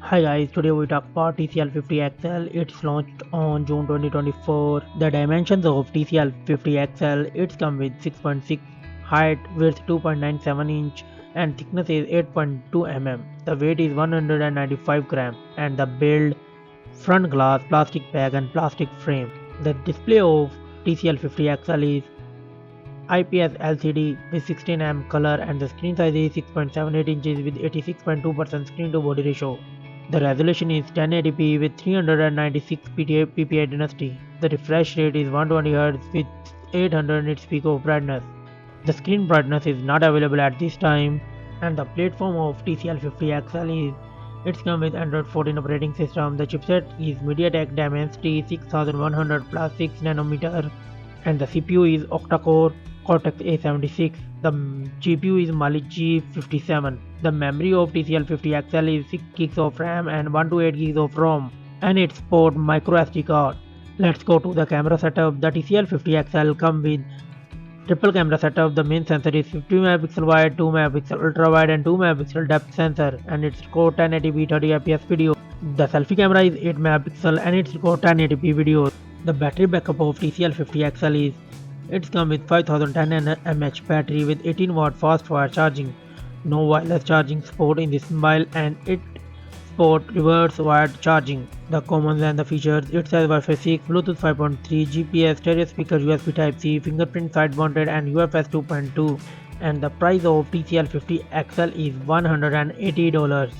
Hi guys, today we talk about TCL 50 XL. It's launched on June 2024. The dimensions of TCL 50 XL, it's come with 6.6 height, width 2.97 inch and thickness is 8.2 mm. The weight is 195 gram and the build front glass, plastic bag and plastic frame. The display of TCL 50 XL is IPS LCD with 16 mm color and the screen size is 6.78 inches with 86.2% screen to body ratio. The resolution is 1080p with 396 ppi density. The refresh rate is 120Hz with 800 nits peak of brightness. The screen brightness is not available at this time and the platform of TCL 50 XL is it's come with Android 14 operating system. The chipset is MediaTek Dimensity 6100 plus 6 nanometer and the CPU is octa-core Cortex A76. The GPU is Mali G57. The memory of TCL 50 XL is 6 gigs of RAM and 128 gigs of ROM and it supports micro SD card. Let's go to the camera setup. The TCL 50 XL comes with triple camera setup. The main sensor is 50 megapixel wide, 2 megapixel ultra wide and 2 megapixel depth sensor and it's record 1080p 30fps video. The selfie camera is 8 megapixel and it's record 1080p video. The battery backup of TCL 50 XL is it's come with 5010 mAh battery with 18 watt fast wire charging. No wireless charging support in this mobile and it support reverse wired charging. The commons and the features, it says Wi-Fi 6, Bluetooth 5.3, GPS, stereo speaker, USB Type-C, fingerprint side mounted and UFS 2.2 and the price of TCL 50 XL is $180.